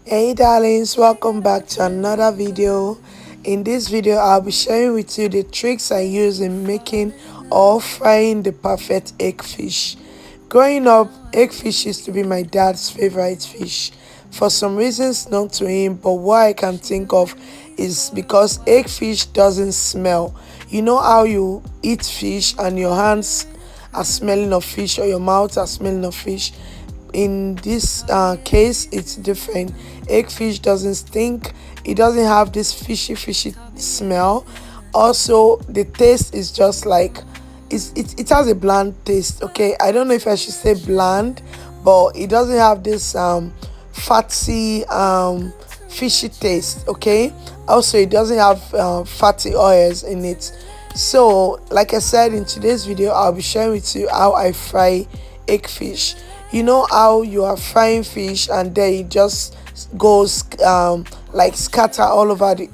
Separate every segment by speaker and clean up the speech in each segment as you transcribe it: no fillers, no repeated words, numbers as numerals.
Speaker 1: Hey darlings, welcome back to another video. In this video I'll be sharing with you the tricks I use in making or frying the perfect egg fish. Growing up, egg fish used to be my dad's favorite fish. For some reasons known to him, but what I can think of is because egg fish doesn't smell. You know how you eat fish and your hands are smelling of fish or your mouth are smelling of fish? In this case, it's different. Egg fish doesn't stink. It doesn't have this fishy smell. Also, the taste is just like it has a bland taste. Okay, I don't know if I should say bland, but it doesn't have this fatty fishy taste. Okay, also it doesn't have fatty oils in it. So like I said, in today's video I'll be sharing with you how I fry egg fish. You know how you are frying fish and then it just goes like scatter all over the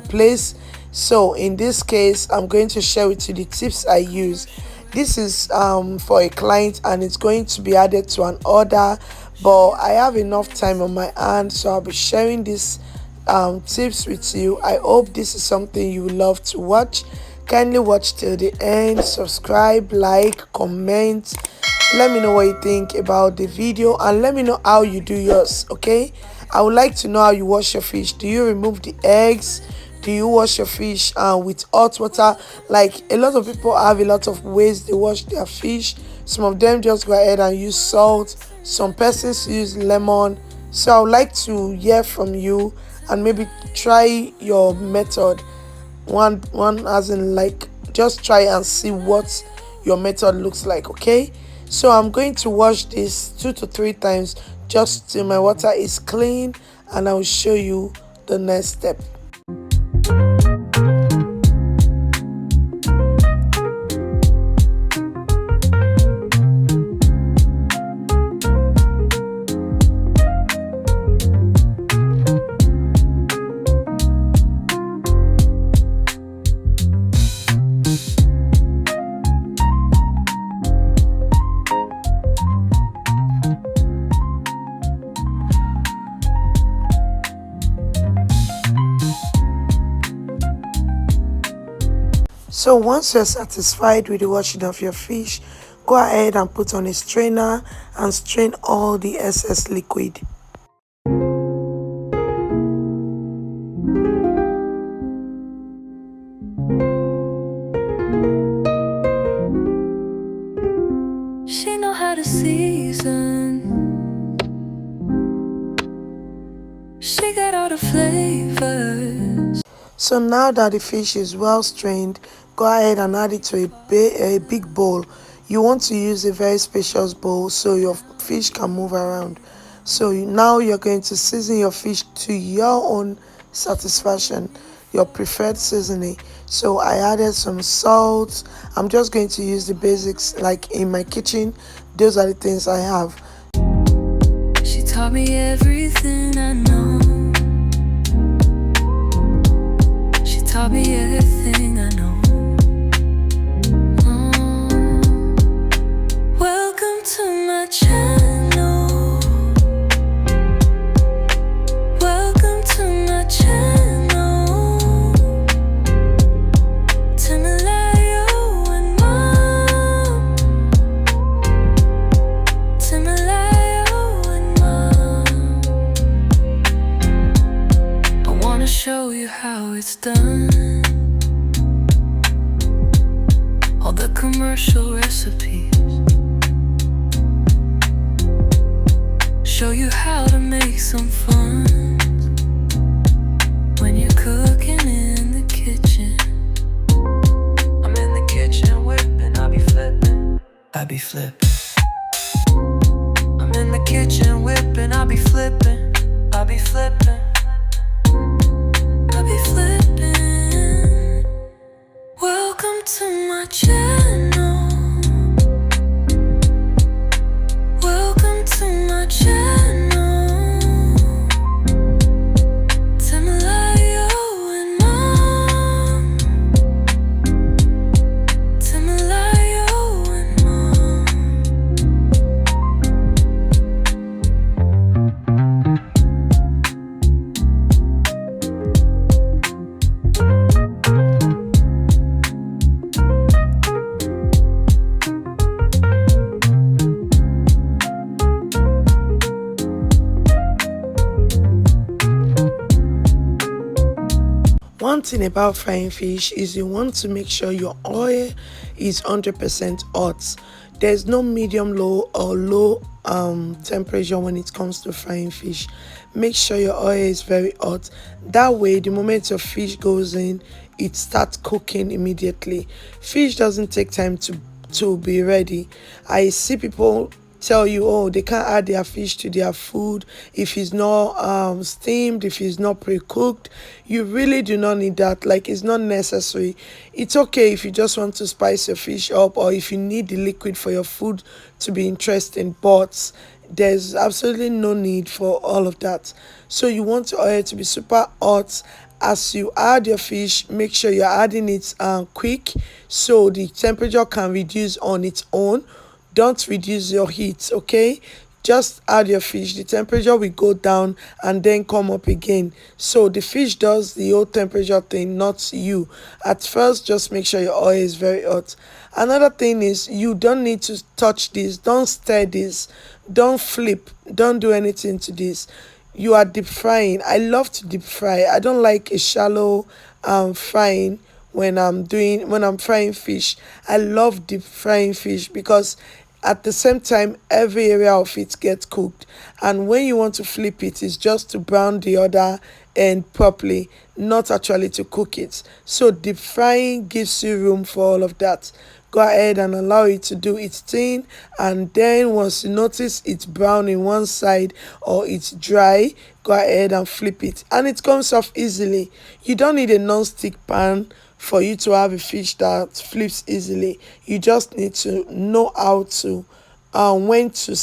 Speaker 1: place. So in this case I'm going to share with you the tips I use. This is for a client and it's going to be added to an order, but I have enough time on my hand, so I'll be sharing these tips with you. I hope this is something you will love to watch. Kindly watch till the end, subscribe, like, comment. Let me know what you think about the video and let me know how you do yours. Okay, I would like to know how you wash your fish. Do you remove the eggs? Do you wash your fish with hot water? Like, a lot of people have a lot of ways they wash their fish. Some of them just go ahead and use salt, some persons use lemon. So I would like to hear from you and maybe try your method. One as in, like, just try and see what your method looks like. Okay, so I'm going to wash this 2 to 3 times just till my water is clean, and I will show you the next step. So once you're satisfied with the washing of your fish, go ahead and put on a strainer and strain all the excess liquid.
Speaker 2: She know how to season. She got all the flavors.
Speaker 1: So now that the fish is well strained, go ahead and add it to a big bowl. You want to use a very spacious bowl so your fish can move around. So now you're going to season your fish to your own satisfaction, your preferred seasoning. So I added some salt. I'm just going to use the basics, like in my kitchen. Those are the things I have.
Speaker 2: She taught me everything I know. She taught me everything I know. Welcome to my channel. Welcome to my channel. Temilayo and Mom. Temilayo and Mom. I wanna show you how it's done. All the commercial recipes. Show you how to make some fun when you're cooking in the kitchen. I'm in the kitchen whipping, I be flipping. I'm in the kitchen whipping, I be flipping. I be flipping. Welcome to my channel. Welcome to my channel.
Speaker 1: One thing about frying fish is you want to make sure your oil is 100% hot. There's no medium low or low temperature when it comes to frying fish. Make sure your oil is very hot. That way, the moment your fish goes in, it starts cooking immediately. Fish doesn't take time to be ready. I see people tell you, oh, they can't add their fish to their food if it's not steamed, if it's not pre-cooked. You really do not need that. Like, it's not necessary. It's okay if you just want to spice your fish up, or if you need the liquid for your food to be interesting, but there's absolutely no need for all of that. So you want your oil to be super hot. As you add your fish, make sure you're adding it quick, so the temperature can reduce on its own. Don't reduce your heat, okay? Just add your fish, the temperature will go down and then come up again. So the fish does the whole temperature thing, not you. At first, just make sure your oil is very hot. Another thing is, you don't need to touch this, don't stir this, don't flip, don't do anything to this. You are deep frying. I love to deep fry. I don't like a shallow frying when I'm frying fish. I love deep frying fish because at the same time every area of it gets cooked, and when you want to flip it, it's just to brown the other end properly, not actually to cook it. So deep frying gives you room for all of that. Go ahead and allow it to do its thing, and then once you notice it's brown in one side or it's dry, go ahead and flip it, and it comes off easily. You don't need a non-stick pan for you to have a fish that flips easily. You just need to know how to when to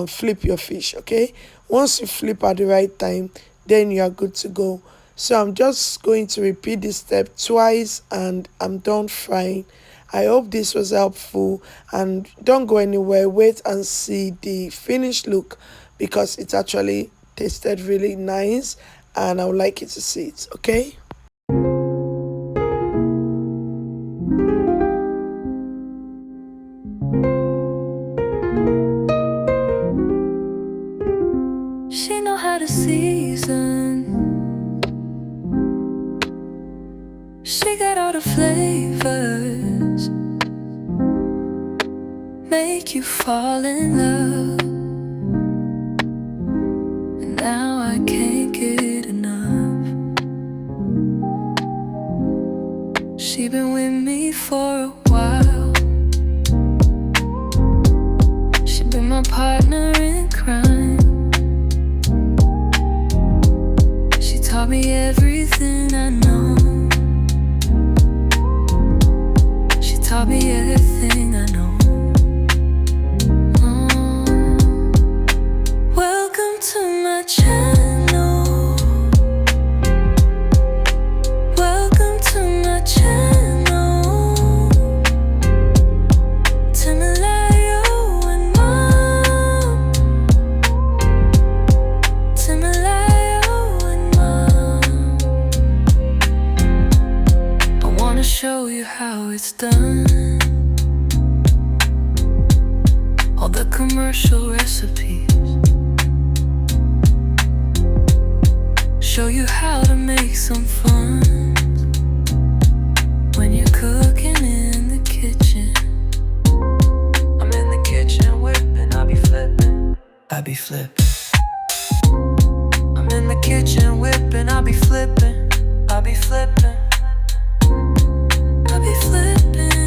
Speaker 1: flip your fish, okay? Once you flip at the right time, then you are good to go. So I'm just going to repeat this step twice and I'm done frying. I hope this was helpful, and don't go anywhere. Wait and see the finished look, because it actually tasted really nice and I would like you to see it, okay?
Speaker 2: She know how to season. She got all the flavors, make you fall in love. And now I can't get enough. She been with me for a while. She been my partner in crime. She taught me everything I know. She taught me everything I know. Welcome to my channel. Welcome to my channel. Temilayo and Mom. Temilayo and Mom. I wanna show you how it's done. All the commercial recipes. Show you how to make some fun when you're cooking in the kitchen. I'm in the kitchen whipping, I be flipping, I be flipping. I'm in the kitchen whipping, I be flipping, I be flipping, I be flipping.